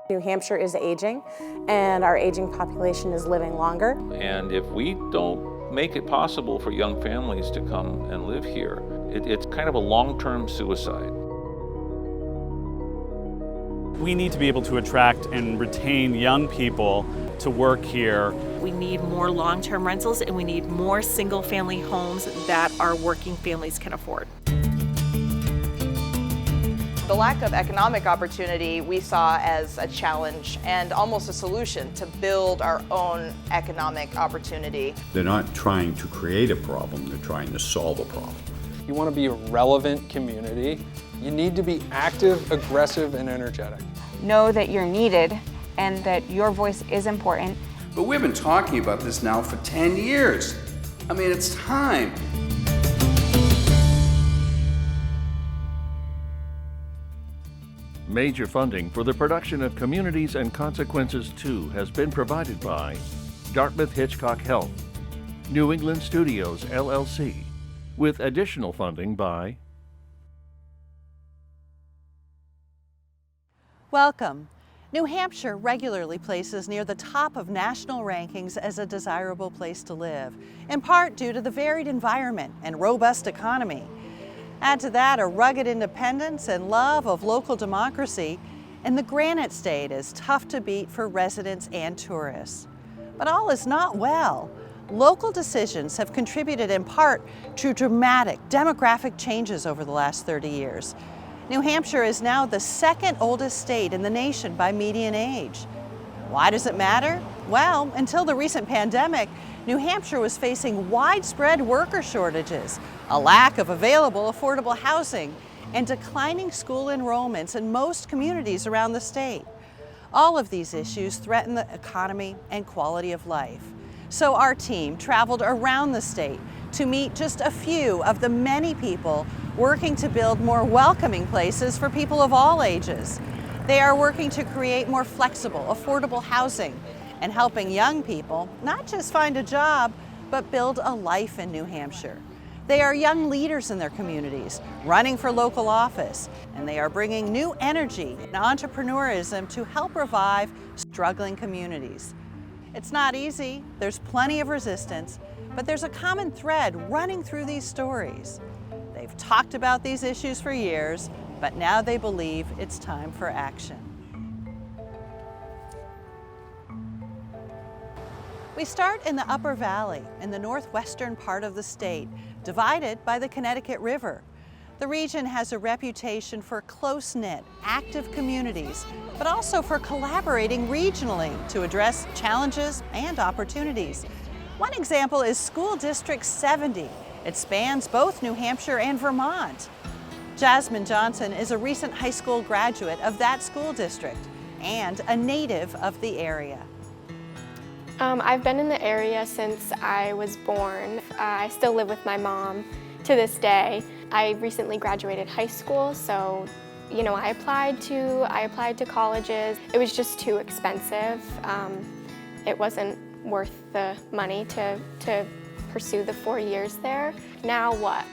New Hampshire is aging, and our aging population is living longer. And if we don't make it possible for young families to come and live here, it's kind of a long-term suicide. We need to be able to attract and retain young people to work here. We need more long-term rentals, and we need more single-family homes that our working families can afford. The lack of economic opportunity we saw as a challenge and almost a solution to build our own economic opportunity. They're not trying to create a problem, they're trying to solve a problem. You want to be a relevant community, you need to be active, aggressive, and energetic. Know that you're needed and that your voice is important. But we've been talking about this now for 10 years. I mean, it's time. Major funding for the production of Communities and Consequences 2 has been provided by Dartmouth Hitchcock Health, New England Studios, LLC, with additional funding by Welcome. New Hampshire regularly places near the top of national rankings as a desirable place to live, in part due to the varied environment and robust economy. Add to that a rugged independence and love of local democracy, and the Granite State is tough to beat for residents and tourists. But all is not well. Local decisions have contributed in part to dramatic demographic changes over the last 30 years. New Hampshire is now the second oldest state in the nation by median age. Why does it matter? Well, until the recent pandemic, New Hampshire was facing widespread worker shortages, a lack of available affordable housing, and declining school enrollments in most communities around the state. All of these issues threaten the economy and quality of life. So our team traveled around the state to meet just a few of the many people working to build more welcoming places for people of all ages. They are working to create more flexible, affordable housing and helping young people not just find a job, but build a life in New Hampshire. They are young leaders in their communities, running for local office, and they are bringing new energy and entrepreneurism to help revive struggling communities. It's not easy, there's plenty of resistance, but there's a common thread running through these stories. They've talked about these issues for years, but now they believe it's time for action. We start in the Upper Valley, in the northwestern part of the state, divided by the Connecticut River. The region has a reputation for close-knit, active communities, but also for collaborating regionally to address challenges and opportunities. One example is School District 70. It spans both New Hampshire and Vermont. Jasmine Johnson is a recent high school graduate of that school district and a native of the area. I've been in the area since I was born. I still live with my mom to this day. I recently graduated high school, so I applied to colleges. It was just too expensive. It wasn't worth the money to pursue the 4 years there. Now what?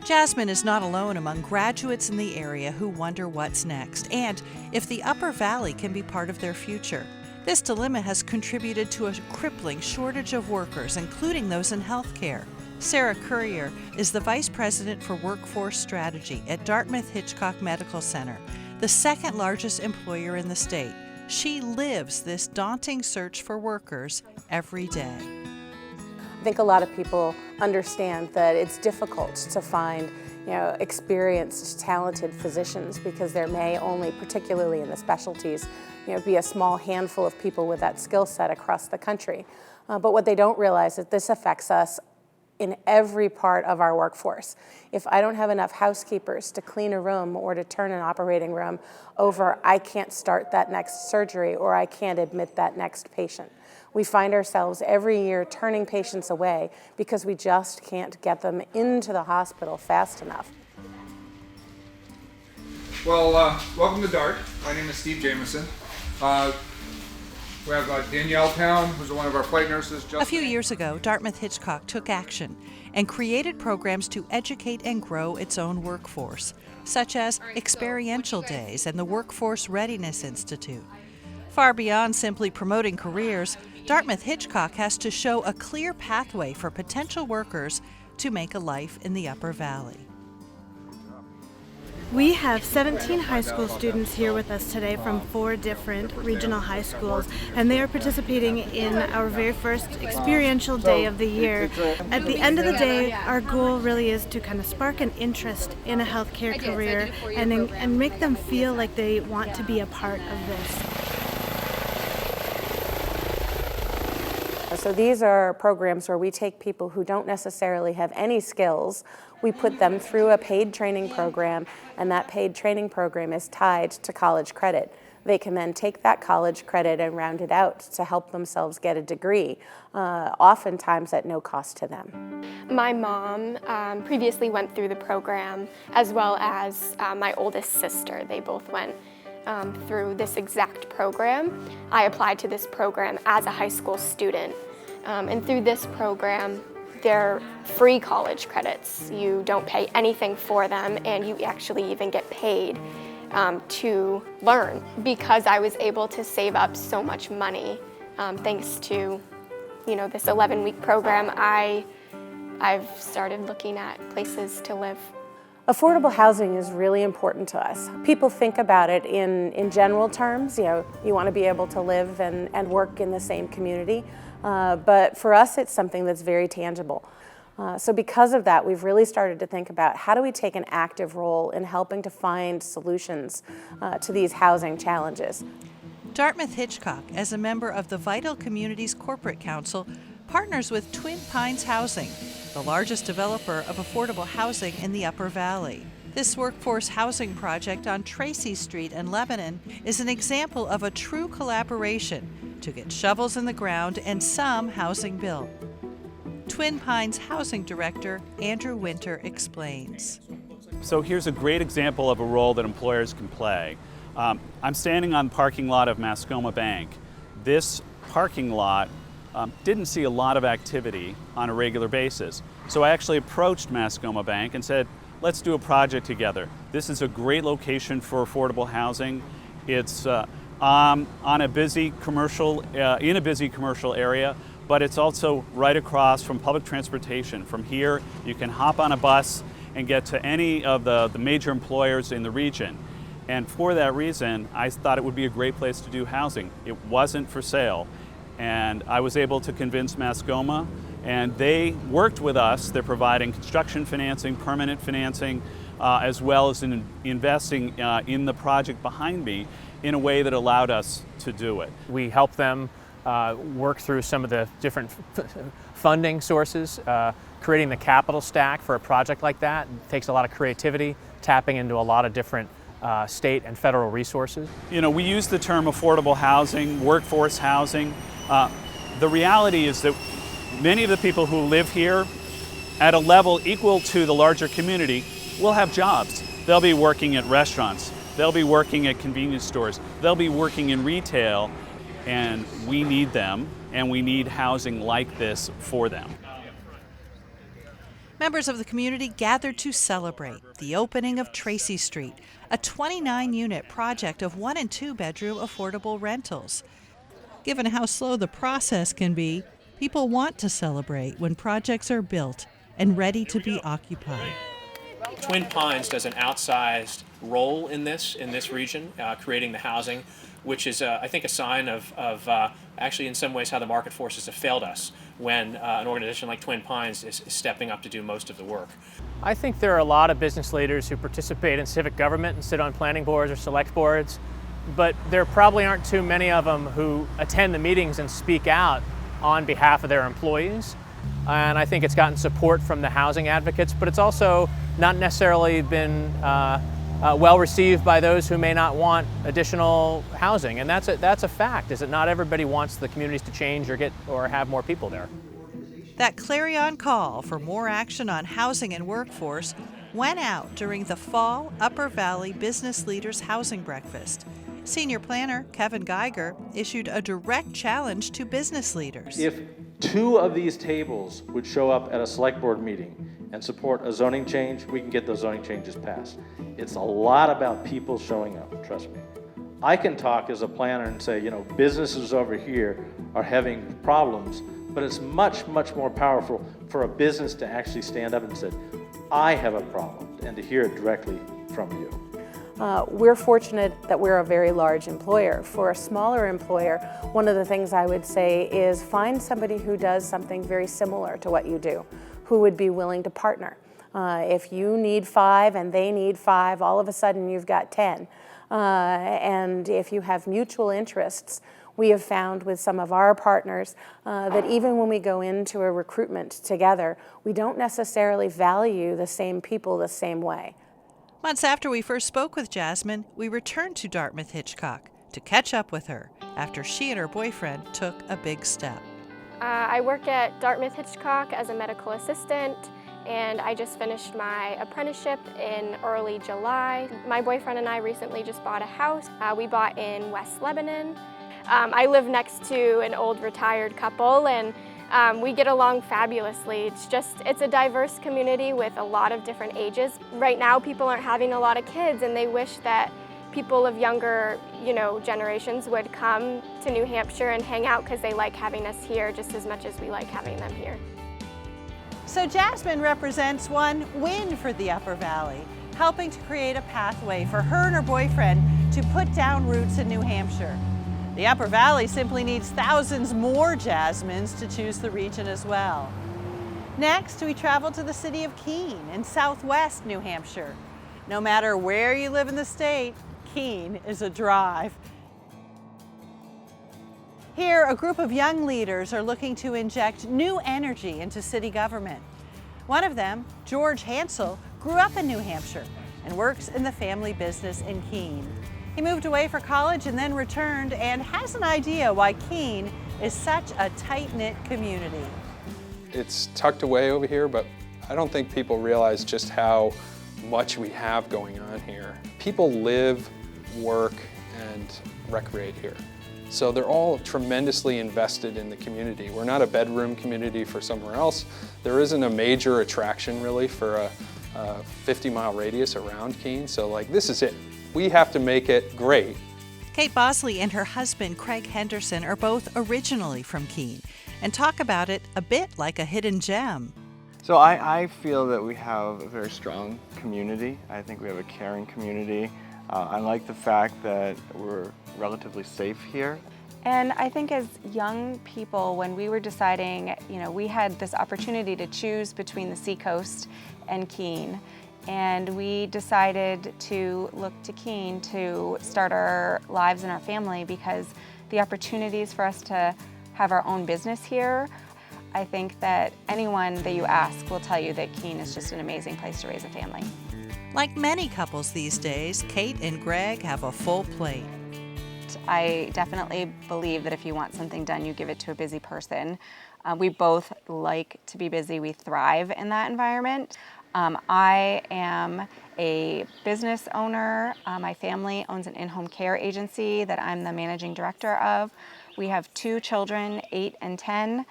Jasmine is not alone among graduates in the area who wonder what's next and if the Upper Valley can be part of their future. This dilemma has contributed to a crippling shortage of workers, including those in healthcare. Sarah Currier is the Vice President for Workforce Strategy at Dartmouth Hitchcock Medical Center, the second largest employer in the state. She lives this daunting search for workers every day. I think a lot of people understand that it's difficult to find experienced, talented physicians because there may only, particularly in the specialties, be a small handful of people with that skill set across the country. But what they don't realize is that this affects us in every part of our workforce. If I don't have enough housekeepers to clean a room or to turn an operating room over, I can't start that next surgery or I can't admit that next patient. We find ourselves every year turning patients away because we just can't get them into the hospital fast enough. Well, welcome to DART. My name is Steve Jamieson. We have Danielle Town, who's one of our flight nurses. A few years ago, Dartmouth Hitchcock took action and created programs to educate and grow its own workforce, such as experiential days and the Workforce Readiness Institute. Far beyond simply promoting careers, Dartmouth-Hitchcock has to show a clear pathway for potential workers to make a life in the Upper Valley. We have 17 high school students here with us today from 4 different regional high schools, and they are participating in our very first experiential day of the year. At the end of the day, our goal really is to kind of spark an interest in a healthcare career and make them feel like they want to be a part of this. So these are programs where we take people who don't necessarily have any skills, we put them through a paid training program, and that paid training program is tied to college credit. They can then take that college credit and round it out to help themselves get a degree, oftentimes at no cost to them. My mom previously went through the program, as well as my oldest sister. They both went through this exact program. I applied to this program as a high school student. And through this program, they're free college credits. You don't pay anything for them, and you actually even get paid to learn. Because I was able to save up so much money, thanks to this 11-week program, I've started looking at places to live. Affordable housing is really important to us. People think about it in general terms. You want to be able to live and work in the same community. But for us, it's something that's very tangible. So because of that, we've really started to think about how do we take an active role in helping to find solutions to these housing challenges. Dartmouth-Hitchcock, as a member of the Vital Communities Corporate Council, partners with Twin Pines Housing, the largest developer of affordable housing in the Upper Valley. This workforce housing project on Tracy Street in Lebanon is an example of a true collaboration to get shovels in the ground and some housing built. Twin Pines Housing Director Andrew Winter explains. So here's a great example of a role that employers can play. I'm standing on the parking lot of Mascoma Bank. This parking lot didn't see a lot of activity on a regular basis. So I actually approached Mascoma Bank and said, let's do a project together. This is a great location for affordable housing. It's on a busy commercial, in a busy commercial area, but it's also right across from public transportation. From here, you can hop on a bus and get to any of the major employers in the region. And for that reason, I thought it would be a great place to do housing. It wasn't for sale. And I was able to convince Mascoma, and they worked with us. They're providing construction financing, permanent financing, as well as investing in the project behind me in a way that allowed us to do it. We help them work through some of the different funding sources. Creating the capital stack for a project like that takes a lot of creativity, tapping into a lot of different state and federal resources. We use the term affordable housing, workforce housing. The reality is that many of the people who live here at a level equal to the larger community will have jobs. They'll be working at restaurants, they'll be working at convenience stores, they'll be working in retail, and we need them, and we need housing like this for them. Members of the community gathered to celebrate the opening of Tracy Street, a 29-unit project of 1- and 2-bedroom affordable rentals. Given how slow the process can be, people want to celebrate when projects are built and ready to be occupied. Twin Pines does an outsized role in this region, creating the housing, which is, I think, a sign of actually in some ways how the market forces have failed us when an organization like Twin Pines is stepping up to do most of the work. I think there are a lot of business leaders who participate in civic government and sit on planning boards or select boards, but there probably aren't too many of them who attend the meetings and speak out on behalf of their employees. And I think it's gotten support from the housing advocates, but it's also not necessarily been well received by those who may not want additional housing. And that's a fact, is that not everybody wants the communities to change or have more people there. That clarion call for more action on housing and workforce went out during the fall Upper Valley Business Leaders Housing Breakfast. Senior planner Kevin Geiger issued a direct challenge to business leaders. If 2 of these tables would show up at a select board meeting and support a zoning change, we can get those zoning changes passed. It's a lot about people showing up, trust me. I can talk as a planner and say, you know, businesses over here are having problems, but it's much, much more powerful for a business to actually stand up and say, I have a problem, and to hear it directly from you. We're fortunate that we're a very large employer. For a smaller employer, one of the things I would say is find somebody who does something very similar to what you do, who would be willing to partner. If you need 5 and they need 5, all of a sudden you've got 10. And if you have mutual interests, we have found with some of our partners that even when we go into a recruitment together, we don't necessarily value the same people the same way. Months after we first spoke with Jasmine, we returned to Dartmouth Hitchcock to catch up with her after she and her boyfriend took a big step. I work at Dartmouth Hitchcock as a medical assistant, and I just finished my apprenticeship in early July. My boyfriend and I recently just bought a house. We bought in West Lebanon. I live next to an old retired couple, and we get along fabulously. It's a diverse community with a lot of different ages. Right now, people aren't having a lot of kids, and they wish that people of younger, generations would come to New Hampshire and hang out because they like having us here just as much as we like having them here. So Jasmine represents one win for the Upper Valley, helping to create a pathway for her and her boyfriend to put down roots in New Hampshire. The Upper Valley simply needs thousands more Jasmines to choose the region as well. Next, we travel to the city of Keene in southwest New Hampshire. No matter where you live in the state, Keene is a drive. Here, a group of young leaders are looking to inject new energy into city government. One of them, George Hansel, grew up in New Hampshire and works in the family business in Keene. He moved away for college and then returned and has an idea why Keene is such a tight-knit community. It's tucked away over here, but I don't think people realize just how much we have going on here. People live, work, and recreate here. So they're all tremendously invested in the community. We're not a bedroom community for somewhere else. There isn't a major attraction really for a 50-mile radius around Keene. So this is it. We have to make it great. Kate Bosley and her husband, Craig Henderson, are both originally from Keene and talk about it a bit like a hidden gem. So I feel that we have a very strong community. I think we have a caring community. I like the fact that we're relatively safe here. And I think as young people, when we were deciding, we had this opportunity to choose between the Seacoast and Keene. And we decided to look to Keene to start our lives and our family because the opportunities for us to have our own business here, I think that anyone that you ask will tell you that Keene is just an amazing place to raise a family. Like many couples these days, Kate and Greg have a full plate. I definitely believe that if you want something done, you give it to a busy person. We both like to be busy. We thrive in that environment. I am a business owner. My family owns an in-home care agency that I'm the managing director of. We have 2 children, 8 and 10.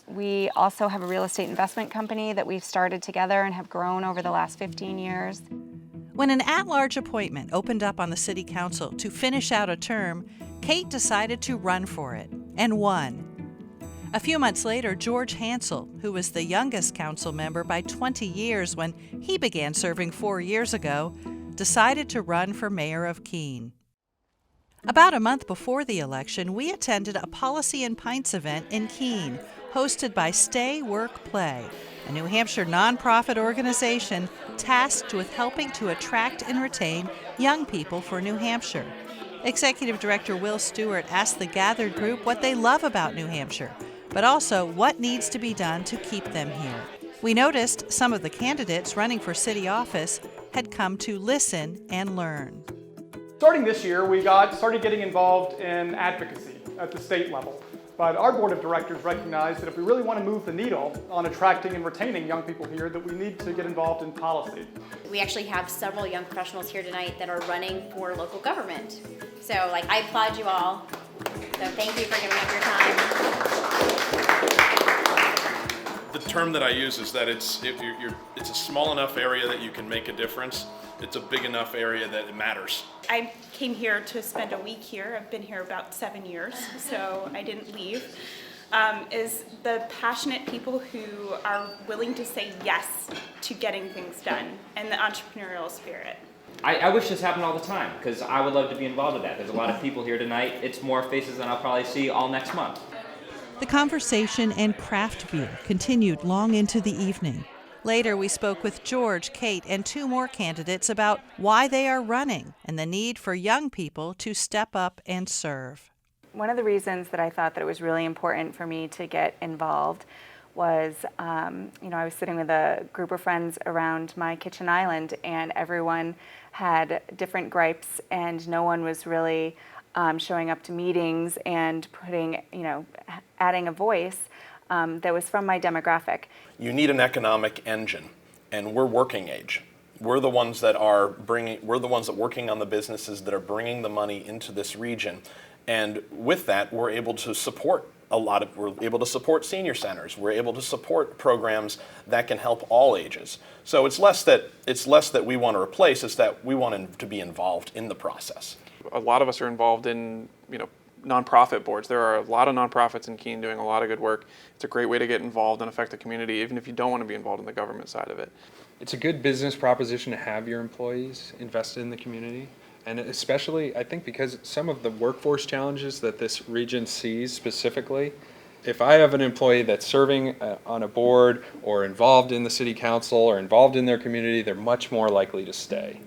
We also have a real estate investment company that we've started together and have grown over the last 15 years. When an at-large appointment opened up on the City Council to finish out a term, Kate decided to run for it and won. A few months later, George Hansel, who was the youngest council member by 20 years when he began serving 4 years ago, decided to run for mayor of Keene. About a month before the election, we attended a Policy and Pints event in Keene, hosted by Stay, Work, Play, a New Hampshire nonprofit organization tasked with helping to attract and retain young people for New Hampshire. Executive Director Will Stewart asked the gathered group what they love about New Hampshire, but also what needs to be done to keep them here. We noticed some of the candidates running for city office had come to listen and learn. Starting this year, we started getting involved in advocacy at the state level. But our board of directors recognized that if we really want to move the needle on attracting and retaining young people here, that we need to get involved in policy. We actually have several young professionals here tonight that are running for local government. So I applaud you all. So thank you for giving up your time. The term that I use is that it's a small enough area that you can make a difference. It's a big enough area that it matters. I came here to spend a week here. I've been here about 7 years, so I didn't leave. Is the passionate people who are willing to say yes to getting things done and the entrepreneurial spirit. I wish this happened all the time, because I would love to be involved with that. There's a lot of people here tonight. It's more faces than I'll probably see all next month. The conversation and craft beer continued long into the evening. Later, we spoke with George, Kate, and 2 more candidates about why they are running and the need for young people to step up and serve. One of the reasons that I thought that it was really important for me to get involved was, I was sitting with a group of friends around my kitchen island, and everyone had different gripes, and no one was really showing up to meetings and putting, adding a voice that was from my demographic. You need an economic engine, and we're working age. We're the ones that working on the businesses that are bringing the money into this region. And with that, we're able to support senior centers. We're able to support programs that can help all ages. So it's less that we want to replace, it's that we want to be involved in the process. A lot of us are involved in, nonprofit boards. There are a lot of nonprofits in Keene doing a lot of good work. It's a great way to get involved and affect the community, even if you don't want to be involved in the government side of it. It's a good business proposition to have your employees invested in the community. And especially, I think, because some of the workforce challenges that this region sees specifically, if I have an employee that's serving on a board or involved in the city council or involved in their community, they're much more likely to stay.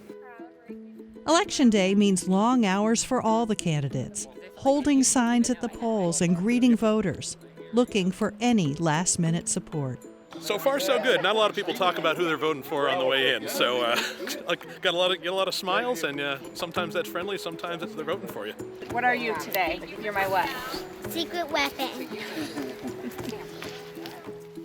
Election day means long hours for all the candidates, holding signs at the polls and greeting voters, looking for any last-minute support. So far, so good. Not a lot of people talk about who they're voting for on the way in. So, get a lot of smiles, and sometimes that's friendly, sometimes they're voting for you. What are you today? You're my what? Secret weapon.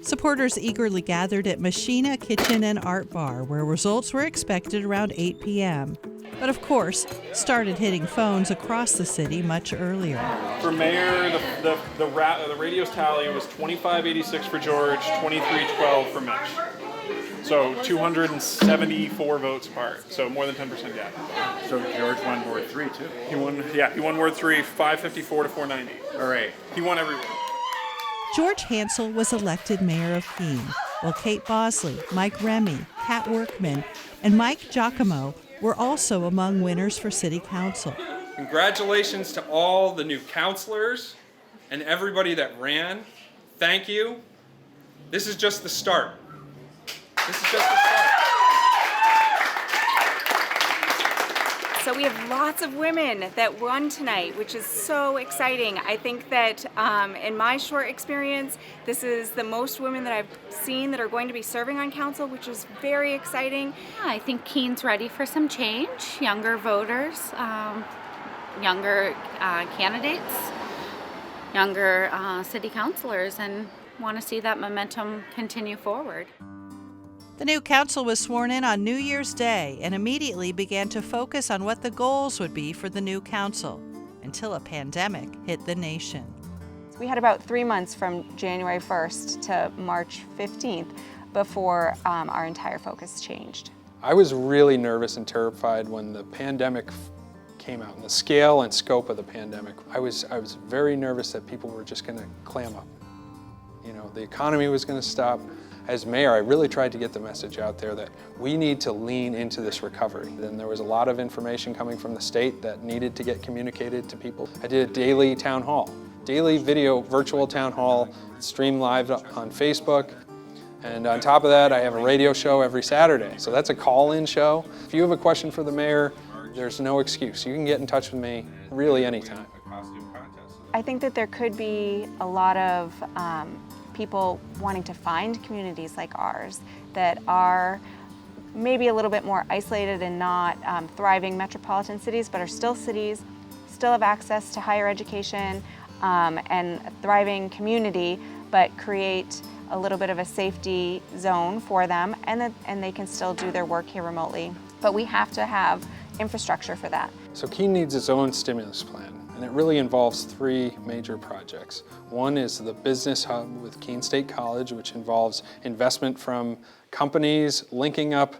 Supporters eagerly gathered at Machina Kitchen and Art Bar, where results were expected around 8 p.m. But of course, started hitting phones across the city much earlier. For mayor, the radio's tally was 2586 for George, 2312 for Mitch. So 274 votes apart. So more than 10% gap. So George won Ward 3 too. He won Ward 3, 554 to 490. All right. He won every ward. George Hansel was elected mayor of Keene, while Kate Bosley, Mike Remy, Kat Workman, and Mike Giacomo were also among winners for city council. Congratulations to all the new councilors and everybody that ran. Thank you. This is just the start. So we have lots of women that won tonight, which is so exciting. I think that in my short experience, this is the most women that I've seen that are going to be serving on council, which is very exciting. I think Keene's ready for some change, younger voters, younger candidates, younger city councilors, and want to see that momentum continue forward. The new council was sworn in on New Year's Day and immediately began to focus on what the goals would be for the new council until a pandemic hit the nation. We had about 3 months from January 1st to March 15th before our entire focus changed. I was really nervous and terrified when the pandemic came out, and the scale and scope of the pandemic. I was very nervous that people were just going to clam up. The economy was going to stop. As mayor, I really tried to get the message out there that we need to lean into this recovery. And there was a lot of information coming from the state that needed to get communicated to people. I did a daily town hall, daily video virtual town hall, streamed live on Facebook. And on top of that, I have a radio show every Saturday. So that's a call-in show. If you have a question for the mayor, there's no excuse. You can get in touch with me really anytime. I think that there could be a lot of people wanting to find communities like ours that are maybe a little bit more isolated and not thriving metropolitan cities, but are still cities, still have access to higher education and a thriving community, but create a little bit of a safety zone for them, and they can still do their work here remotely. But we have to have infrastructure for that. So Keene needs its own stimulus plan. And it really involves 3 major projects. One is the business hub with Keene State College, which involves investment from companies, linking up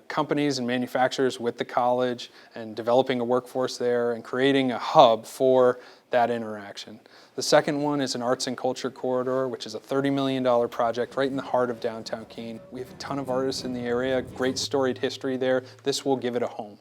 companies and manufacturers with the college and developing a workforce there and creating a hub for that interaction. The second one is an arts and culture corridor, which is a $30 million project right in the heart of downtown Keene. We have a ton of artists in the area, great storied history there. This will give it a home.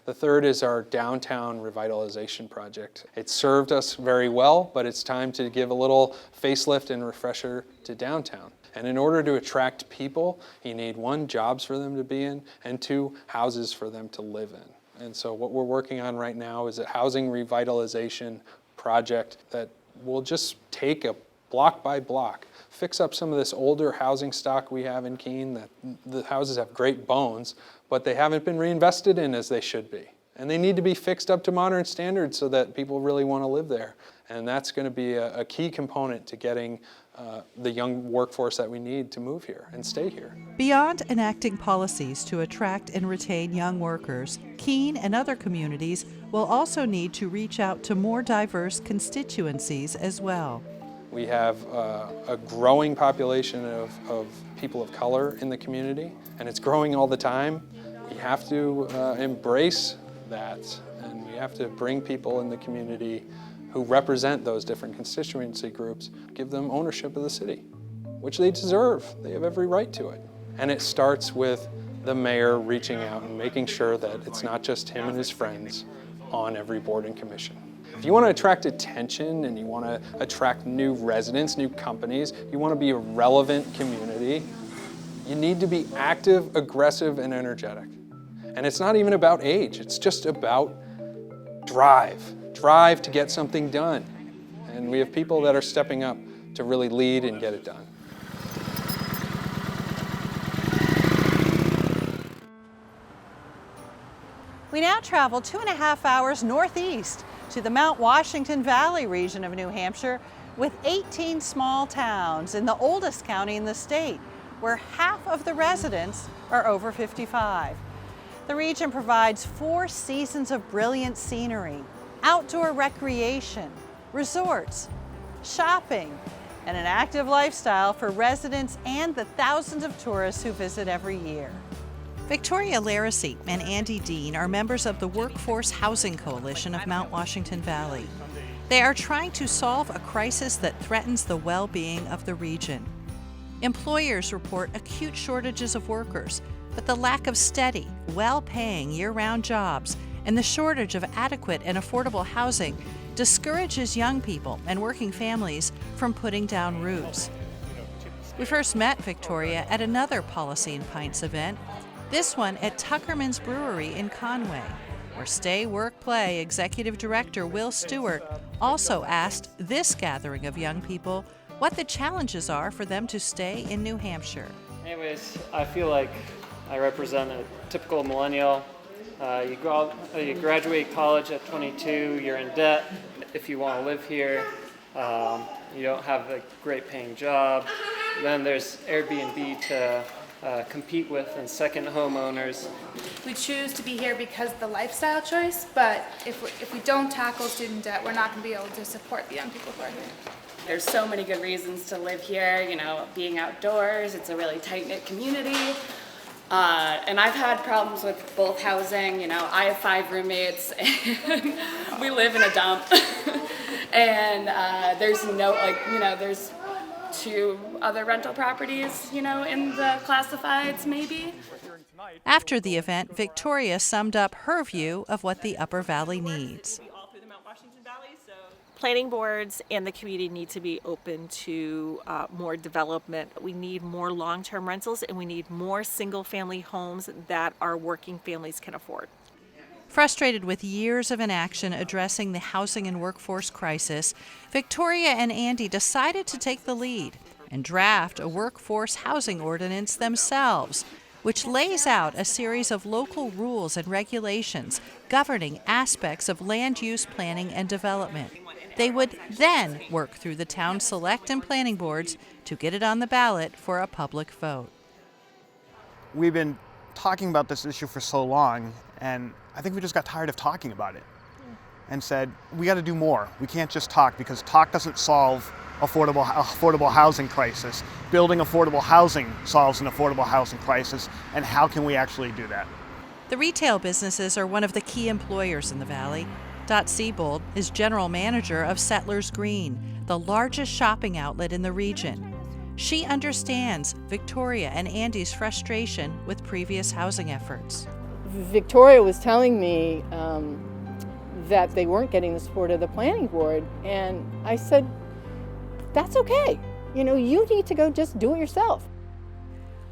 The third is our downtown revitalization project. It served us very well, but it's time to give a little facelift and refresher to downtown. And in order to attract people, you need 1, jobs for them to be in, and 2, houses for them to live in. And so what we're working on right now is a housing revitalization project that will just take a block by block, fix up some of this older housing stock we have in Keene. That the houses have great bones, but they haven't been reinvested in as they should be. And they need to be fixed up to modern standards so that people really want to live there. And that's going to be a key component to getting the young workforce that we need to move here and stay here. Beyond enacting policies to attract and retain young workers, Keene and other communities will also need to reach out to more diverse constituencies as well. We have a growing population of people of color in the community, and it's growing all the time. We have to embrace that, and we have to bring people in the community who represent those different constituency groups, give them ownership of the city, which they deserve. They have every right to it. And it starts with the mayor reaching out and making sure that it's not just him and his friends on every board and commission. If you want to attract attention and you want to attract new residents, new companies, you want to be a relevant community, you need to be active, aggressive, and energetic. And it's not even about age, it's just about drive to get something done. And we have people that are stepping up to really lead and get it done. We now travel 2.5 hours northeast to the Mount Washington Valley region of New Hampshire with 18 small towns in the oldest county in the state, where half of the residents are over 55. The region provides 4 seasons of brilliant scenery, outdoor recreation, resorts, shopping, and an active lifestyle for residents and the thousands of tourists who visit every year. Victoria Laracy and Andy Dean are members of the Workforce Housing Coalition of Mount Washington Valley. They are trying to solve a crisis that threatens the well-being of the region. Employers report acute shortages of workers, but the lack of steady, well-paying year-round jobs and the shortage of adequate and affordable housing discourages young people and working families from putting down roots. We first met Victoria at another Policy and Pints event, this one at Tuckerman's Brewery in Conway, where Stay, Work, Play Executive Director Will Stewart also asked this gathering of young people what the challenges are for them to stay in New Hampshire. Anyways, I feel like I represent a typical millennial. You graduate college at 22, you're in debt if you want to live here. You don't have a great paying job. Then there's Airbnb to compete with and second homeowners. We choose to be here because of the lifestyle choice, but if we don't tackle student debt, we're not going to be able to support the young people who are here. There's so many good reasons to live here, you know, being outdoors, it's a really tight-knit community. And I've had problems with both housing, you know, I have 5 roommates and we live in a dump. And there's no, like, you know, there's 2 other rental properties, you know, in the classifieds maybe. After the event, Victoria summed up her view of what the Upper Valley needs. Planning boards and the community need to be open to more development. We need more long-term rentals and we need more single-family homes that our working families can afford. Frustrated with years of inaction addressing the housing and workforce crisis, Victoria and Andy decided to take the lead and draft a workforce housing ordinance themselves, which lays out a series of local rules and regulations governing aspects of land use planning and development. They would then work through the town select and planning boards to get it on the ballot for a public vote. We've been talking about this issue for so long, and I think we just got tired of talking about it. and said, we got to do more. We can't just talk, because talk doesn't solve affordable housing crisis. Building affordable housing solves an affordable housing crisis, and how can we actually do that? The retail businesses are one of the key employers in the Valley. Dot Siebold is general manager of Settlers Green, the largest shopping outlet in the region. She understands Victoria and Andy's frustration with previous housing efforts. Victoria was telling me that they weren't getting the support of the planning board, and I said, that's okay. You know, you need to go just do it yourself.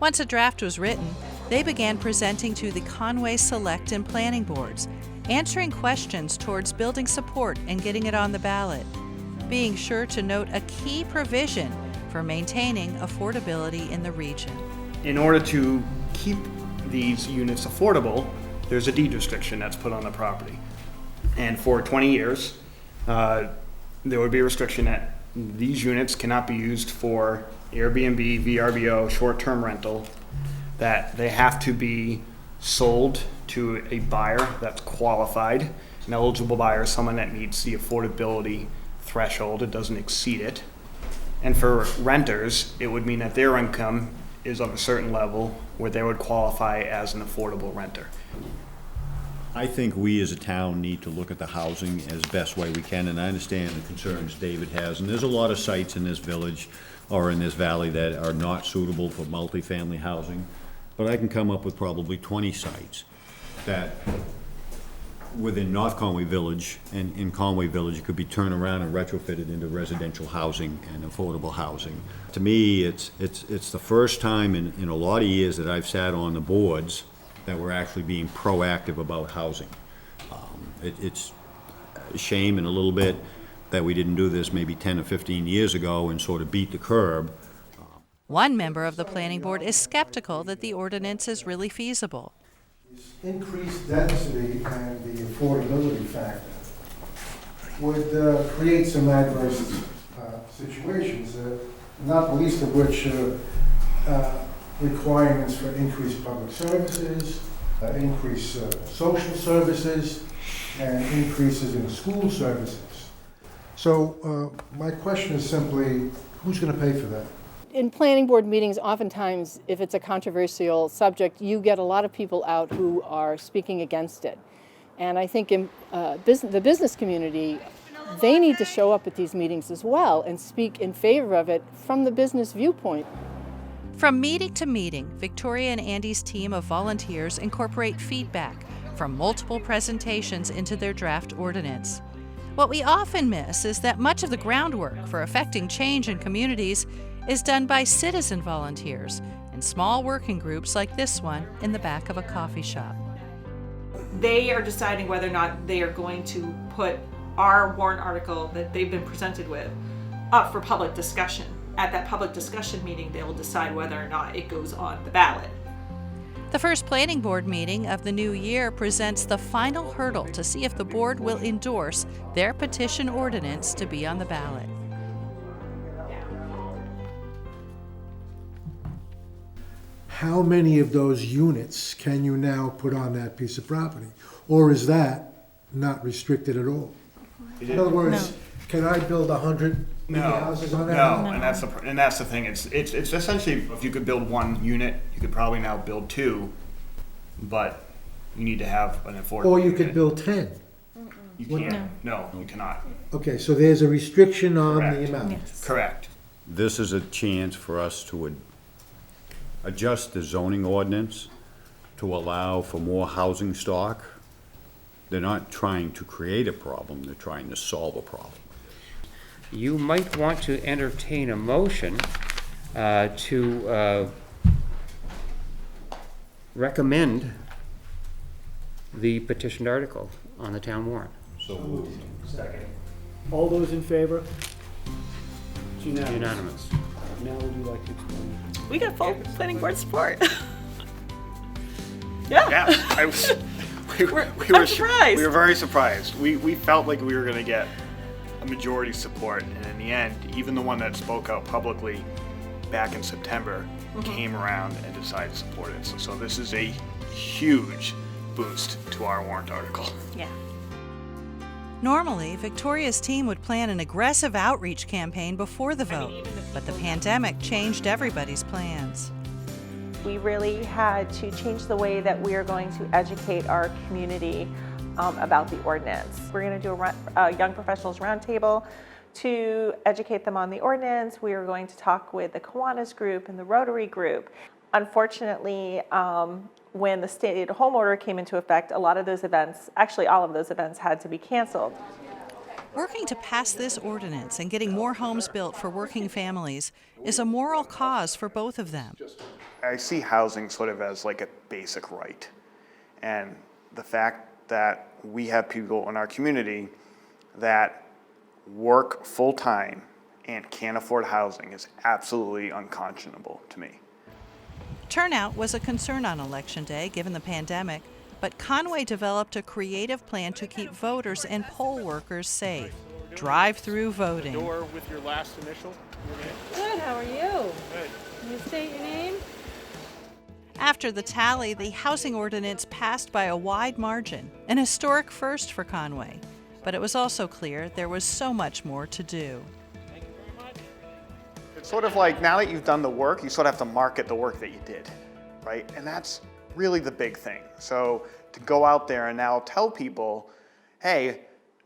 Once a draft was written, they began presenting to the Conway Select and Planning Boards, answering questions towards building support and getting it on the ballot, being sure to note a key provision for maintaining affordability in the region. In order to keep these units affordable, there's a deed restriction that's put on the property. And for 20 years, there would be a restriction that these units cannot be used for Airbnb, VRBO, short-term rental, that they have to be sold to a buyer that's qualified. An eligible buyer is someone that meets the affordability threshold, it doesn't exceed it. And for renters, it would mean that their income is of a certain level where they would qualify as an affordable renter. I think we as a town need to look at the housing as best way we can, and I understand the concerns David has, and there's a lot of sites in this village or in this valley that are not suitable for multifamily housing, but I can come up with probably 20 sites that within North Conway Village and in Conway Village could be turned around and retrofitted into residential housing and affordable housing. To me, it's the first time in a lot of years that I've sat on the boards that we're actually being proactive about housing. It's a shame and a little bit that we didn't do this maybe 10 or 15 years ago and sort of beat the curb. One member of the planning board is skeptical that the ordinance is really feasible. Increased density and the affordability factor would create some adverse situations, not the least of which requirements for increased public services, increased social services, and increases in school services. So my question is simply, who's going to pay for that? In planning board meetings, oftentimes, if it's a controversial subject, you get a lot of people out who are speaking against it. And I think in the business community, they need to show up at these meetings as well and speak in favor of it from the business viewpoint. From meeting to meeting, Victoria and Andy's team of volunteers incorporate feedback from multiple presentations into their draft ordinance. What we often miss is that much of the groundwork for affecting change in communities is done by citizen volunteers in small working groups like this one in the back of a coffee shop. They are deciding whether or not they are going to put our warrant article that they've been presented with up for public discussion. At that public discussion meeting, they will decide whether or not it goes on the ballot. The first planning board meeting of the new year presents the final hurdle to see if the board will endorse their petition ordinance to be on the ballot. How many of those units can you now put on that piece of property? Or is that not restricted at all? In other words, can I build 100 houses on that? No, and that's the thing. It's essentially, if you could build one unit, you could probably now build two, but you need to have an affordable Or you unit. could build 10. You can't. No, you cannot. Okay, so there's a restriction on the amount. Yes. Correct. This is a chance for us to adjust the zoning ordinance to allow for more housing stock. They're not trying to create a problem, they're trying to solve a problem. You might want to entertain a motion to recommend the petitioned article on the town warrant. So moved. Second. All those in favor? It's Unanimous. Now would you like to explain? We got full planning board support. Yeah, I was. We were surprised. We were very surprised. We felt like we were going to get a majority support, and in the end, even the one that spoke out publicly back in September came around and decided to support it. So this is a huge boost to our warrant article. Yeah. Normally, Victoria's team would plan an aggressive outreach campaign before the vote, but the pandemic changed everybody's plans. We really had to change the way that we are going to educate our community about the ordinance. We're going to do a Young Professionals Roundtable to educate them on the ordinance. We are going to talk with the Kiwanis group and the Rotary group. Unfortunately, when the stay-at-home order came into effect, a lot of those events, actually all of those events, had to be canceled. Working to pass this ordinance and getting more homes built for working families is a moral cause for both of them. I see housing sort of as like a basic right. And the fact that we have people in our community that work full-time and can't afford housing is absolutely unconscionable to me. Turnout was a concern on Election Day given the pandemic, but Conway developed a creative plan to keep voters and poll workers safe. Drive-through voting. Door with your last initial. Good, how are you? Good. Can you state your name? After the tally, the housing ordinance passed by a wide margin, an historic first for Conway. But it was also clear there was so much more to do. It's sort of like now that you've done the work, you sort of have to market the work that you did, right? And that's really the big thing. So to go out there and now tell people, hey,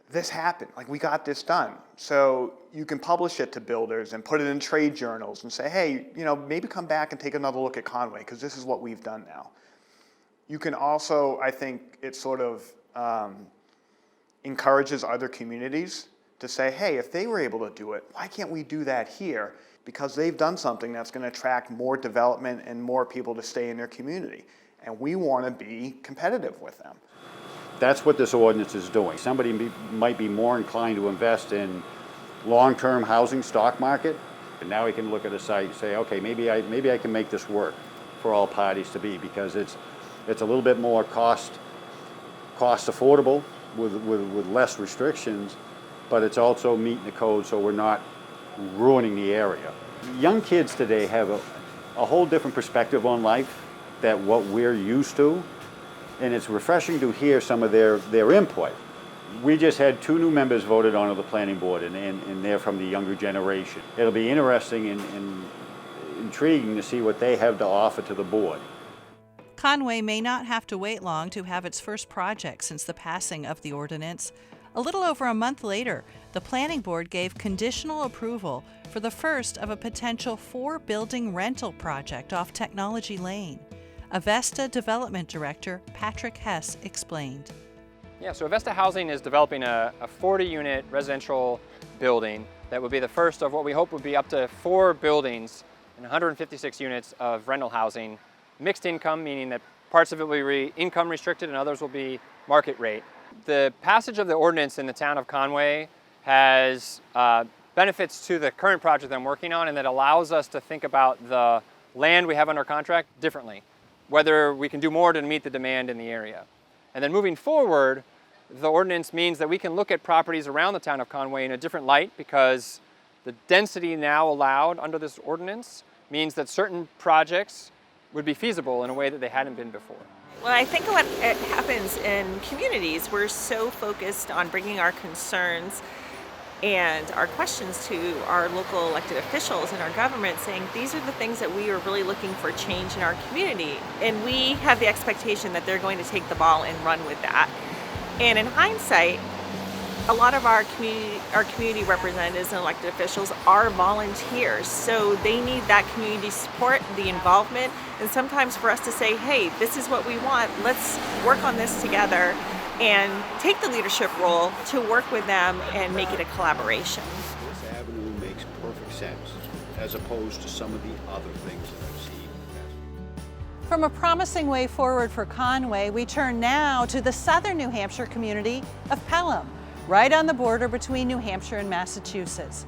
this happened, like we got this done. So you can publish it to builders and put it in trade journals and say, hey, you know, maybe come back and take another look at Conway because this is what we've done now. You can also, I think it sort of encourages other communities to say, hey, if they were able to do it, why can't we do that here? Because they've done something that's going to attract more development and more people to stay in their community. And we want to be competitive with them. That's what this ordinance is doing. Somebody might be more inclined to invest in long-term housing stock market, and now he can look at a site and say, okay, maybe I can make this work for all parties to be, because it's a little bit more cost affordable with less restrictions, but it's also meeting the code so we're not ruining the area. Young kids today have a whole different perspective on life than what we're used to, and it's refreshing to hear some of their input. We just had 2 new members voted onto the planning board, and they're from the younger generation. It'll be interesting and intriguing to see what they have to offer to the board. Conway may not have to wait long to have its first project since the passing of the ordinance. A little over a month later, the planning board gave conditional approval for the first of a potential 4-building rental project off Technology Lane. Avesta Development Director Patrick Hess explained. Yeah, so Avesta Housing is developing a 40-unit residential building that would be the first of what we hope would be up to 4 buildings and 156 units of rental housing, mixed income, meaning that parts of it will be income restricted and others will be market rate. The passage of the ordinance in the town of Conway has benefits to the current project that I'm working on, and that allows us to think about the land we have under contract differently, whether we can do more to meet the demand in the area. And then moving forward, the ordinance means that we can look at properties around the town of Conway in a different light, because the density now allowed under this ordinance means that certain projects would be feasible in a way that they hadn't been before. Well, I think what happens in communities, we're so focused on bringing our concerns and our questions to our local elected officials and our government, saying these are the things that we are really looking for change in our community. And we have the expectation that they're going to take the ball and run with that. And in hindsight, a lot of our community representatives and elected officials are volunteers, so they need that community support, the involvement, and sometimes for us to say, hey, this is what we want, let's work on this together, and take the leadership role to work with them and make it a collaboration. This avenue makes perfect sense, as opposed to some of the other things that I've seen. From a promising way forward for Conway, we turn now to the southern New Hampshire community of Pelham, right on the border between New Hampshire and Massachusetts.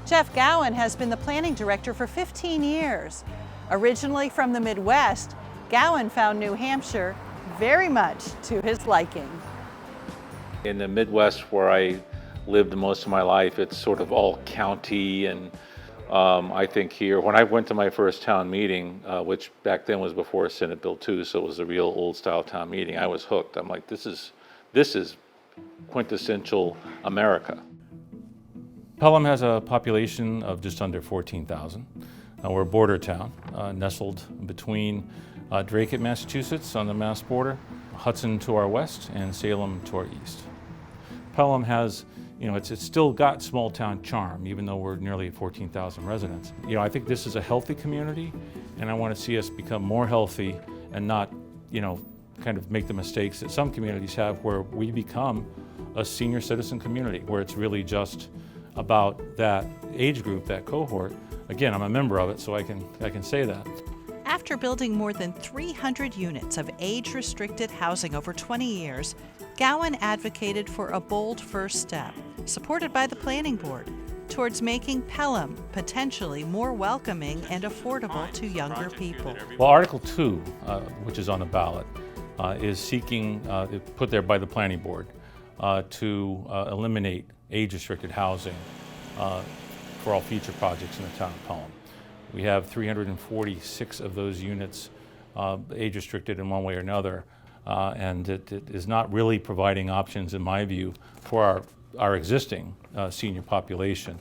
Jeff Gowan has been the planning director for 15 years. Originally from the Midwest, Gowan found New Hampshire very much to his liking. In the Midwest, where I lived most of my life, it's sort of all county, and I think here, when I went to my first town meeting, which back then was before Senate Bill 2, so it was a real old style town meeting, I was hooked. I'm like, this is quintessential America. Pelham has a population of just under 14,000. We're a border town, nestled between Drake, Massachusetts on the Mass border, Hudson to our west, and Salem to our east. Pelham has, it's still got small town charm, even though we're nearly 14,000 residents. I think this is a healthy community, and I want to see us become more healthy and not, kind of make the mistakes that some communities have where we become a senior citizen community, where it's really just about that age group, that cohort. Again, I'm a member of it, so I can say that. After building more than 300 units of age-restricted housing over 20 years, Gowan advocated for a bold first step, supported by the Planning Board, towards making Pelham potentially more welcoming and affordable to younger people. Well, Article 2, which is on the ballot, is seeking, put there by the Planning Board, to eliminate age-restricted housing for all future projects in the town of Pelham. We have 346 of those units age-restricted in one way or another, and it is not really providing options, in my view, for our existing senior population,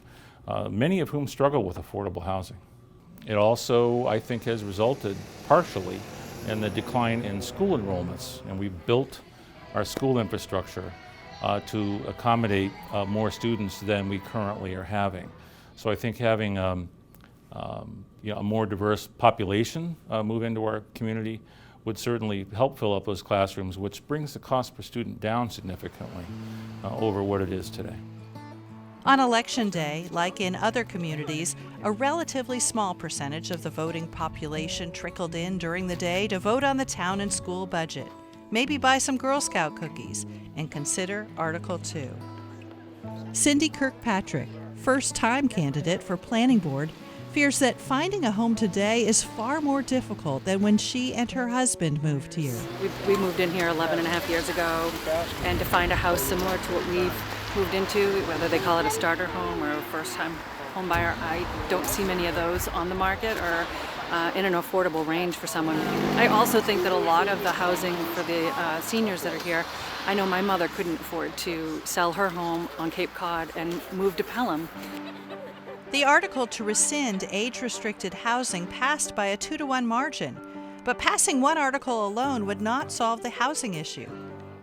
many of whom struggle with affordable housing. It also, I think, has resulted partially in the decline in school enrollments, and we've built our school infrastructure to accommodate more students than we currently are having. So I think having a more diverse population move into our community would certainly help fill up those classrooms, which brings the cost per student down significantly over what it is today. On Election Day, like in other communities, a relatively small percentage of the voting population trickled in during the day to vote on the town and school budget, maybe buy some Girl Scout cookies, and consider Article 2. Cindy Kirkpatrick, first-time candidate for Planning Board, fears that finding a home today is far more difficult than when she and her husband moved here. We moved in here 11 and a half years ago, and to find a house similar to what we've moved into, whether they call it a starter home or a first-time home buyer, I don't see many of those on the market or in an affordable range for someone. I also think that a lot of the housing for the seniors that are here, I know my mother couldn't afford to sell her home on Cape Cod and move to Pelham. The article to rescind age-restricted housing passed by a 2-to-1 margin, but passing one article alone would not solve the housing issue.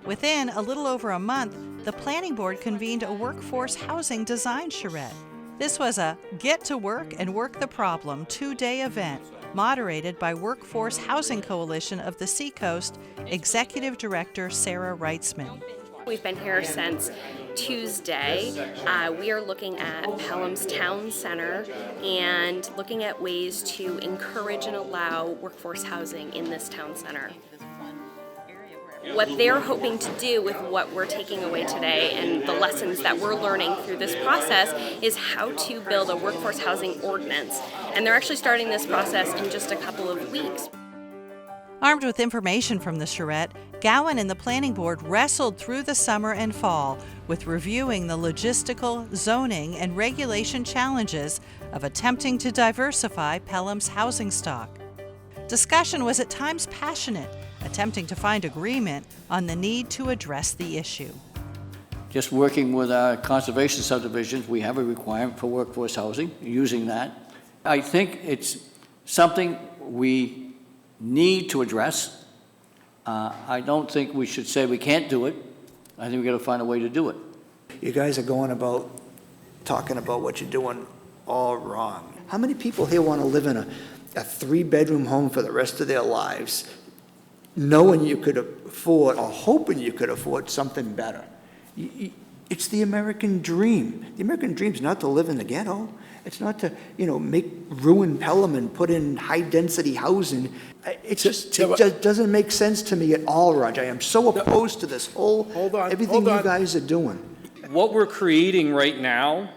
Within a little over a month, the Planning Board convened a workforce housing design charrette. This was a Get to Work and Work the Problem 2-day event, moderated by Workforce Housing Coalition of the Seacoast Executive Director Sarah Reitzman. We've been here since Tuesday. We are looking at Pelham's Town Center and looking at ways to encourage and allow workforce housing in this town center. What they're hoping to do with what we're taking away today and the lessons that we're learning through this process is how to build a workforce housing ordinance. And they're actually starting this process in just a couple of weeks. Armed with information from the charrette, Gowan and the Planning Board wrestled through the summer and fall with reviewing the logistical, zoning, and regulation challenges of attempting to diversify Pelham's housing stock. Discussion was at times passionate, attempting to find agreement on the need to address the issue. Just working with our conservation subdivisions, we have a requirement for workforce housing, using that. I think it's something we need to address. I don't think we should say we can't do it. I think we've got to find a way to do it. You guys are going about talking about what you're doing all wrong. How many people here want to live in a 3-bedroom home for the rest of their lives, knowing you could afford or hoping you could afford something better? It's the American dream. The American dream is not to live in the ghetto. It's not to, ruin Pelham and put in high-density housing. It just doesn't make sense to me at all, Roger. I am so opposed to this whole, everything you guys are doing. What we're creating right now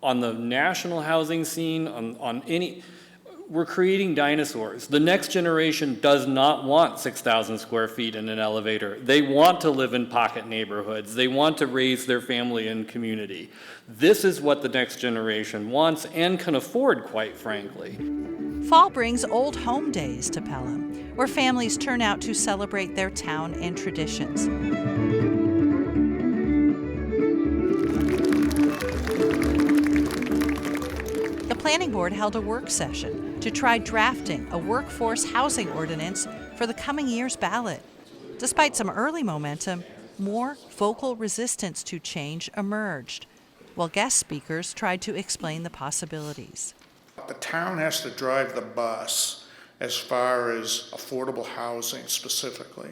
on the national housing scene, we're creating dinosaurs. The next generation does not want 6,000 square feet in an elevator. They want to live in pocket neighborhoods. They want to raise their family and community. This is what the next generation wants and can afford, quite frankly. Fall brings old home days to Pelham, where families turn out to celebrate their town and traditions. Planning Board held a work session to try drafting a workforce housing ordinance for the coming year's ballot. Despite some early momentum, more vocal resistance to change emerged, while guest speakers tried to explain the possibilities. The town has to drive the bus as far as affordable housing specifically.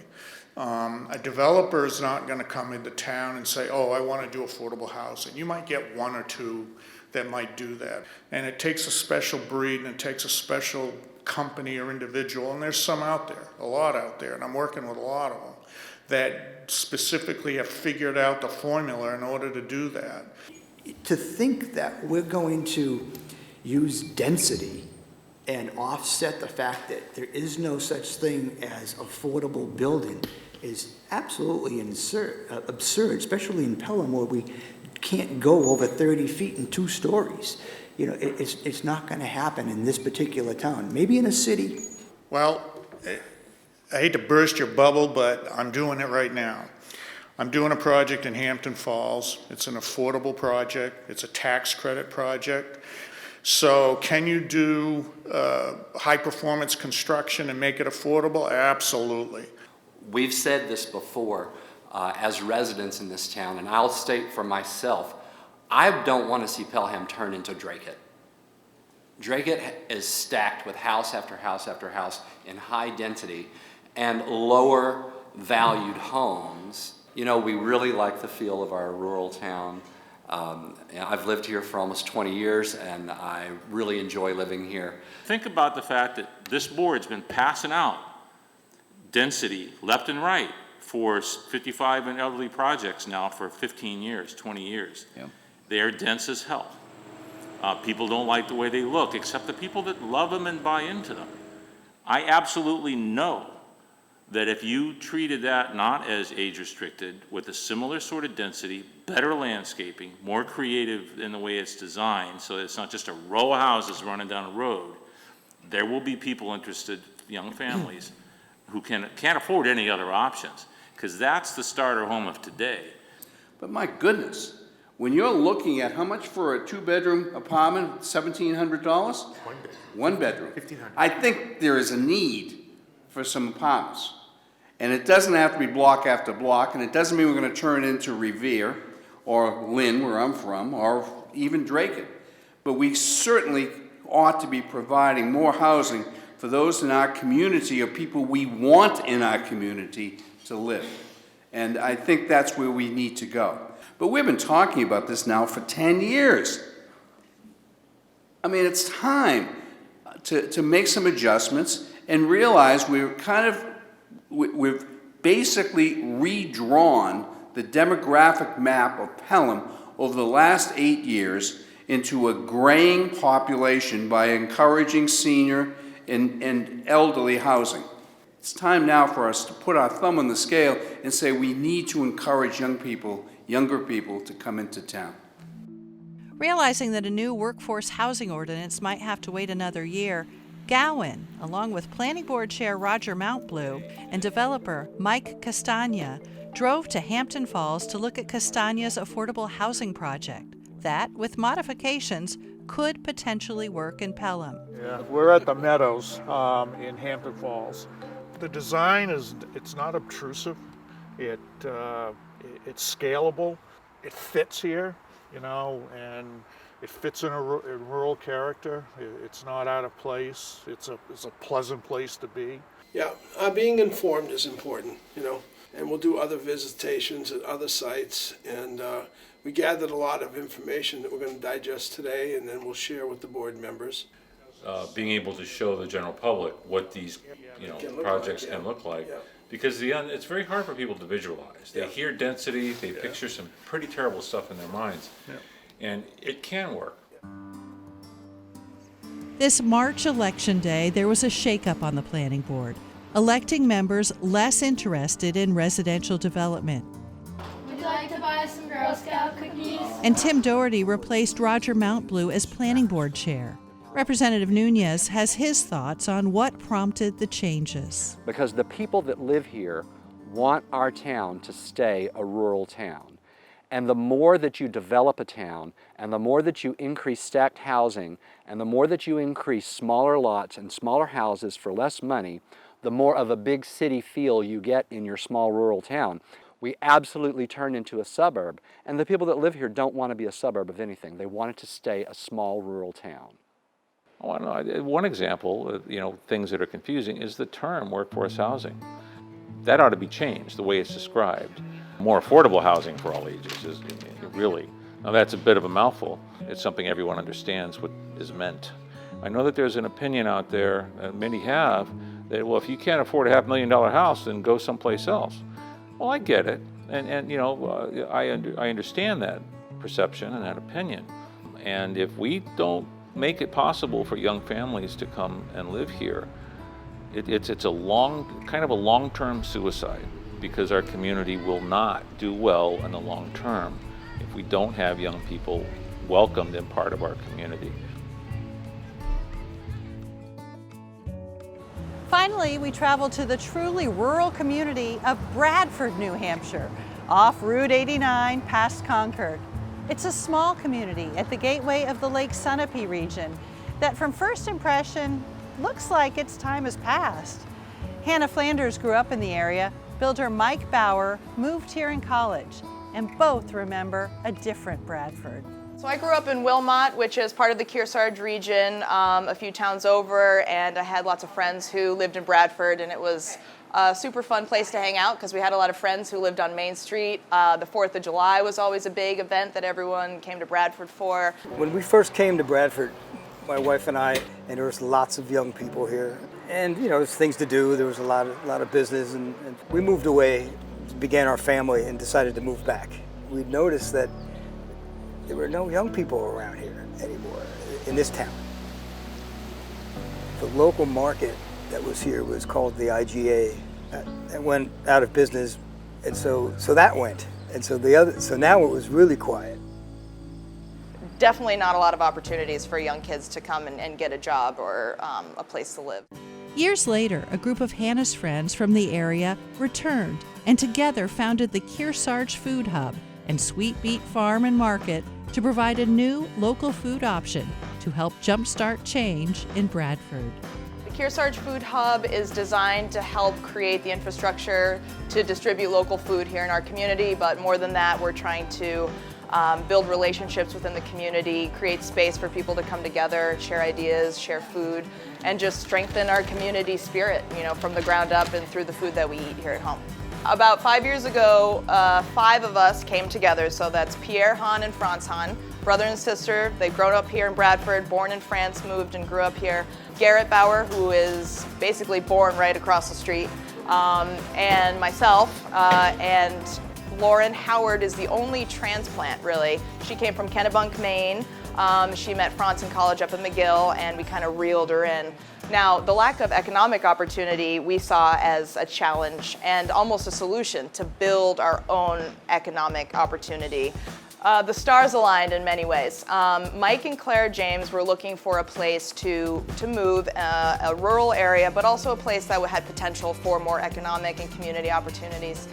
A developer is not going to come into town and say, oh, I want to do affordable housing. You might get one or two that might do that. And it takes a special breed and it takes a special company or individual, and there's some out there, a lot out there, and I'm working with a lot of them, that specifically have figured out the formula in order to do that. To think that we're going to use density and offset the fact that there is no such thing as affordable building is absolutely absurd, especially in Pelham where we can't go over 30 feet in 2 stories. You know, it's not going to happen in this particular town. Maybe in a city. Well, I hate to burst your bubble, but I'm doing it right now. I'm doing a project in Hampton Falls. It's an affordable project. It's a tax credit project. So can you do high performance construction and make it affordable? Absolutely. We've said this before as residents in this town, and I'll state for myself, I don't want to see Pelham turn into Dracut. Dracut is stacked with house after house after house in high density and lower valued homes. You know, we really like the feel of our rural town. I've lived here for almost 20 years and I really enjoy living here. Think about the fact that this board's been passing out density left and right for 55 and elderly projects now for 15 years, 20 years. Yeah. They're dense as hell. People don't like the way they look, except the people that love them and buy into them. I absolutely know that if you treated that not as age restricted, with a similar sort of density, better landscaping, more creative in the way it's designed, so it's not just a row of houses running down a road, there will be people interested, young families, who can't afford any other options, because that's the starter home of today. But my goodness, when you're looking at how much for a 2-bedroom apartment, $1,700? One bedroom. $1,500. I think there is a need for some apartments. And it doesn't have to be block after block, and it doesn't mean we're going to turn it into Revere or Lynn, where I'm from, or even Dracut. But we certainly ought to be providing more housing for those in our community or people we want in our community to live. And I think that's where we need to go. But we've been talking about this now for 10 years. I mean, it's time to make some adjustments and realize we've basically redrawn the demographic map of Pelham over the last 8 years into a graying population by encouraging senior and elderly housing. It's time now for us to put our thumb on the scale and say we need to encourage younger people to come into town. Realizing that a new workforce housing ordinance might have to wait another year, Gowan, along with Planning Board Chair Roger Mountblue and developer Mike Castagna, drove to Hampton Falls to look at Castagna's affordable housing project that, with modifications, could potentially work in Pelham. Yeah, we're at the Meadows in Hampton Falls. The design it's not obtrusive. It's scalable. It fits here, you know, and it fits in a rural character. It's not out of place. It's a pleasant place to be. Yeah, being informed is important, you know, and we'll do other visitations at other sites, and we gathered a lot of information that we're going to digest today, and then we'll share with the board members. Being able to show the general public what these projects can look like. Yeah. Because it's very hard for people to visualize. They hear density, they picture some pretty terrible stuff in their minds. Yeah. And it can work. This March election day, there was a shakeup on the planning board, electing members less interested in residential development. Would you like to buy some Girl Scout cookies? And Tim Doherty replaced Roger Mountblue as planning board chair. Representative Nunez has his thoughts on what prompted the changes. Because the people that live here want our town to stay a rural town. And the more that you develop a town, and the more that you increase stacked housing, and the more that you increase smaller lots and smaller houses for less money, the more of a big city feel you get in your small rural town. We absolutely turn into a suburb, and the people that live here don't want to be a suburb of anything. They want it to stay a small rural town. Oh, I know. One example, things that are confusing is the term workforce housing. That ought to be changed, the way it's described. More affordable housing for all ages is really. Now that's a bit of a mouthful. It's something everyone understands what is meant. I know that there's an opinion out there, many have, that, well, if you can't afford a $500,000 house, then go someplace else. Well, I get it, and I understand that perception and that opinion. And if we don't make it possible for young families to come and live here, it's a long-term suicide, because our community will not do well in the long term if we don't have young people welcomed and part of our community. Finally, we travel to the truly rural community of Bradford, New Hampshire, off Route 89 past Concord. It's a small community at the gateway of the Lake Sunapee region that from first impression looks like its time has passed. Hannah Flanders grew up in the area, builder Mike Bauer moved here in college, and both remember a different Bradford. So I grew up in Wilmot, which is part of the Kearsarge region, a few towns over, and I had lots of friends who lived in Bradford, and it was a super fun place to hang out because we had a lot of friends who lived on Main Street. The 4th of July was always a big event that everyone came to Bradford for. When we first came to Bradford, my wife and I, and there was lots of young people here, and there's things to do, there was a lot of business, and we moved away, began our family, and decided to move back. We noticed that there were no young people around here anymore in this town. The local market that was here was called the IGA. That went out of business, and so that went. And so now it was really quiet. Definitely not a lot of opportunities for young kids to come and get a job or a place to live. Years later, a group of Hannah's friends from the area returned and together founded the Kearsarge Food Hub and Sweet Beet Farm and Market to provide a new local food option to help jumpstart change in Bradford. The Kearsarge Food Hub is designed to help create the infrastructure to distribute local food here in our community, but more than that, we're trying to build relationships within the community, create space for people to come together, share ideas, share food, and just strengthen our community spirit, from the ground up and through the food that we eat here at home. About 5 years ago, 5 of us came together, so that's Pierre Hahn and Franz Hahn, brother and sister. They've grown up here in Bradford, born in France, moved and grew up here. Garrett Bauer, who is basically born right across the street, and myself, and Lauren Howard is the only transplant, really. She came from Kennebunk, Maine. She met Franz in college up in McGill, and we kind of reeled her in. Now, the lack of economic opportunity we saw as a challenge and almost a solution to build our own economic opportunity. The stars aligned in many ways. Mike and Claire James were looking for a place to move, a rural area, but also a place that had potential for more economic and community opportunities.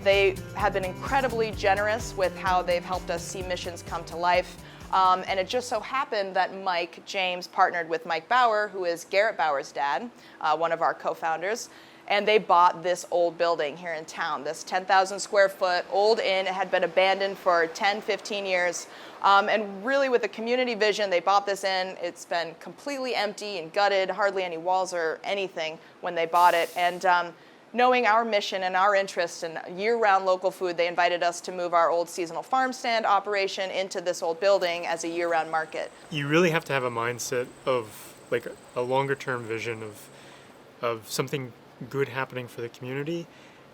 They have been incredibly generous with how they've helped us see missions come to life. And it just so happened that Mike James partnered with Mike Bauer, who is Garrett Bauer's dad, one of our co-founders, and they bought this old building here in town, this 10,000 square foot old inn. It had been abandoned for 10, 15 years. And really with the community vision, they bought this inn. It's been completely empty and gutted, hardly any walls or anything when they bought it. And knowing our mission and our interest in year-round local food, they invited us to move our old seasonal farm stand operation into this old building as a year-round market. You really have to have a mindset of like a longer-term vision of something good happening for the community,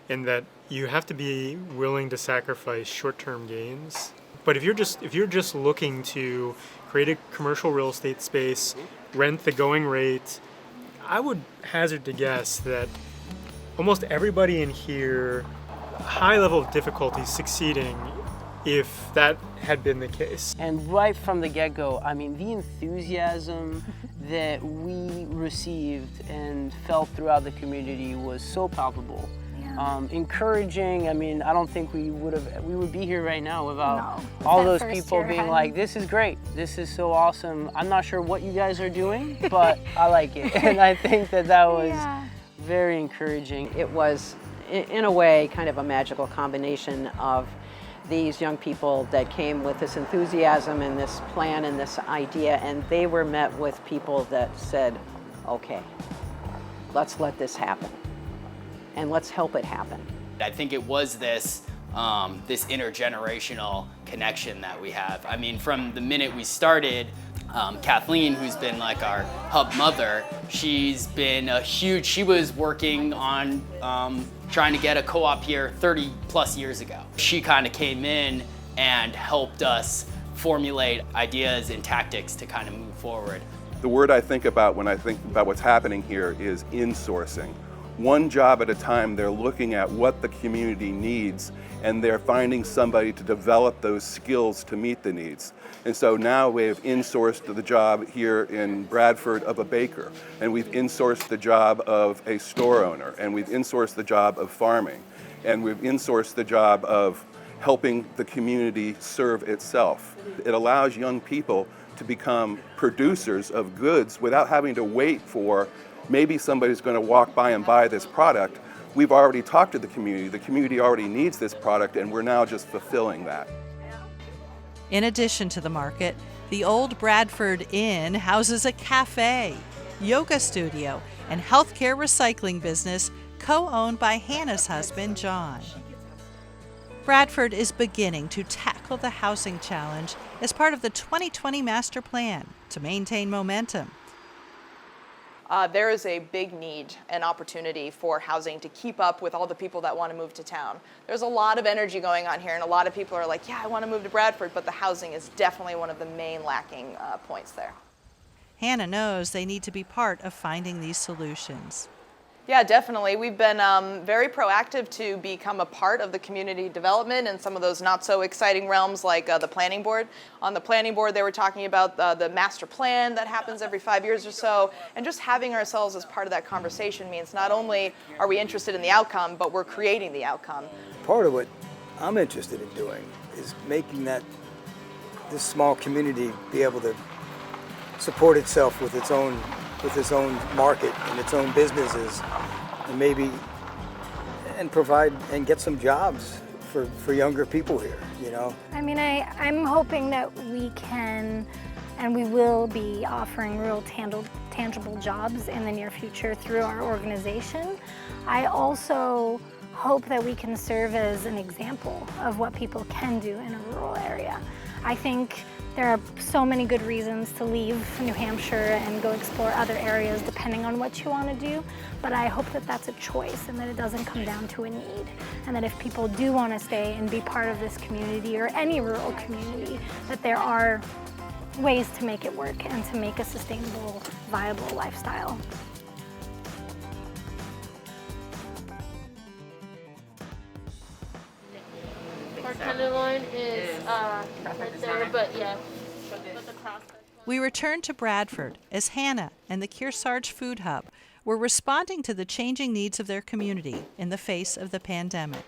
and that you have to be willing to sacrifice short-term gains. But if you're just looking to create a commercial real estate space, rent the going rate, I would hazard to guess that almost everybody in here, high level of difficulty succeeding if that had been the case. And right from the get-go, I mean, the enthusiasm that we received and felt throughout the community was so palpable. encouraging. I mean, I don't think we would be here right now without No, all that those first people year being had- like, this is great, this is so awesome. I'm not sure what you guys are doing, but I like it. And I think that was Yeah. very encouraging. It was, in a way, kind of a magical combination of these young people that came with this enthusiasm and this plan and this idea, and they were met with people that said, okay, let's let this happen, and let's help it happen. I think it was this intergenerational connection that we have. I mean, from the minute we started, Kathleen, who's been like our hub mother, she's been she was working on trying to get a co-op here 30 plus years ago. She kind of came in and helped us formulate ideas and tactics to kind of move forward. The word I think about when I think about what's happening here is insourcing. One job at a time, they're looking at what the community needs, and they're finding somebody to develop those skills to meet the needs. And so now we have insourced the job here in Bradford of a baker, and we've insourced the job of a store owner, and we've insourced the job of farming, and we've insourced the job of helping the community serve itself. It allows young people to become producers of goods without having to wait for maybe somebody's going to walk by and buy this product. We've already talked to the community already needs this product, and we're now just fulfilling that. In addition to the market, the old Bradford Inn houses a cafe, yoga studio, and healthcare recycling business co-owned by Hannah's husband, John. Bradford is beginning to tackle the housing challenge as part of the 2020 master plan to maintain momentum. There is a big need and opportunity for housing to keep up with all the people that want to move to town. There's a lot of energy going on here, and a lot of people are like, yeah, I want to move to Bradford, but the housing is definitely one of the main lacking points there. Hannah knows they need to be part of finding these solutions. Yeah, definitely. We've been very proactive to become a part of the community development and some of those not so exciting realms like the planning board. On the planning board, they were talking about the master plan that happens every 5 years or so, and just having ourselves as part of that conversation means not only are we interested in the outcome, but we're creating the outcome. Part of what I'm interested in doing is making this small community be able to support itself with its own market and its own businesses, and provide and get some jobs for younger people here, you know. I mean, I'm hoping that we can and we will be offering real tangible jobs in the near future through our organization. I also hope that we can serve as an example of what people can do in a rural area. I think there are so many good reasons to leave New Hampshire and go explore other areas depending on what you want to do, but I hope that that's a choice and that it doesn't come down to a need, and that if people do want to stay and be part of this community or any rural community, that there are ways to make it work and to make a sustainable, viable lifestyle. Our tenderloin is right there, but yeah. We returned to Bradford as Hannah and the Kearsarge Food Hub were responding to the changing needs of their community in the face of the pandemic.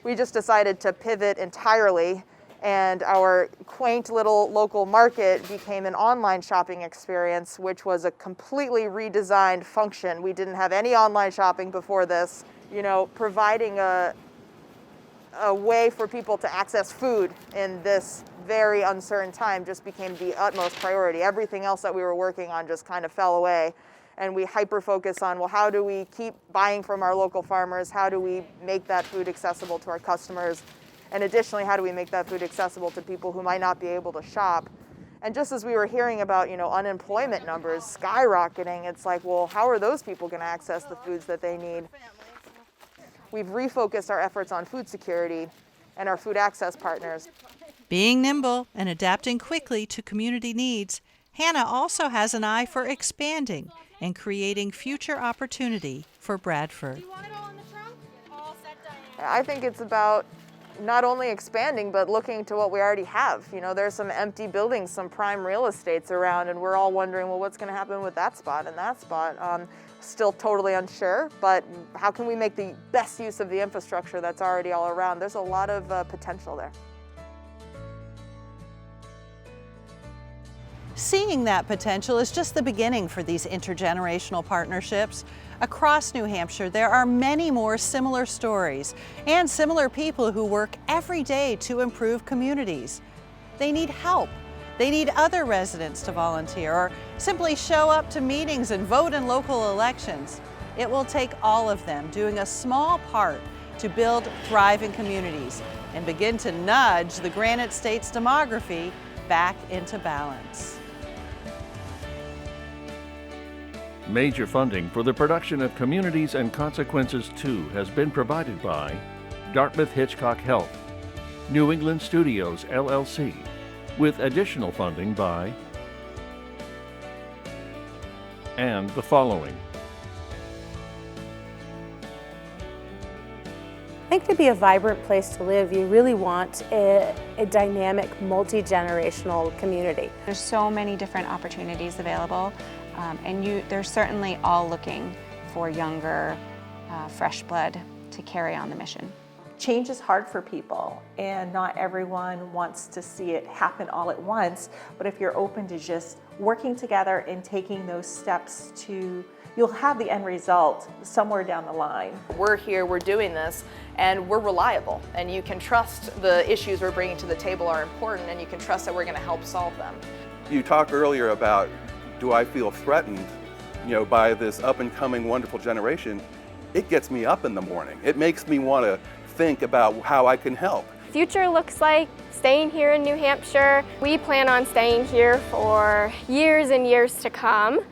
We just decided to pivot entirely, and our quaint little local market became an online shopping experience, which was a completely redesigned function. We didn't have any online shopping before this. You know, providing a way for people to access food in this very uncertain time just became the utmost priority. Everything else that we were working on just kind of fell away. And we hyper-focus on, well, how do we keep buying from our local farmers? How do we make that food accessible to our customers? And additionally, how do we make that food accessible to people who might not be able to shop? And just as we were hearing about, you know, unemployment numbers skyrocketing, it's like, well, how are those people going to access the foods that they need? We've refocused our efforts on food security and our food access partners. Being nimble and adapting quickly to community needs, Hannah also has an eye for expanding and creating future opportunity for Bradford. I think it's about not only expanding, but looking to what we already have. You know, there's some empty buildings, some prime real estates around, and we're all wondering, well, what's going to happen with that spot and that spot? Still totally unsure, but how can we make the best use of the infrastructure that's already all around? There's a lot of potential there. Seeing that potential is just the beginning for these intergenerational partnerships. Across New Hampshire, there are many more similar stories and similar people who work every day to improve communities. They need help. They need other residents to volunteer or simply show up to meetings and vote in local elections. It will take all of them doing a small part to build thriving communities and begin to nudge the Granite State's demography back into balance. Major funding for the production of Communities and Consequences 2 has been provided by Dartmouth Hitchcock Health, New England Studios, LLC, with additional funding by and the following. I think to be a vibrant place to live, you really want a dynamic, multi-generational community. There's so many different opportunities available, and they're certainly all looking for younger, fresh blood to carry on the mission. Change is hard for people, and not everyone wants to see it happen all at once, but if you're open to just working together and taking those steps you'll have the end result somewhere down the line. We're here, we're doing this, and we're reliable, and you can trust the issues we're bringing to the table are important, and you can trust that we're going to help solve them. You talked earlier about, do I feel threatened, by this up and coming wonderful generation? It gets me up in the morning. It makes me want to think about how I can help. Future looks like staying here in New Hampshire. We plan on staying here for years and years to come.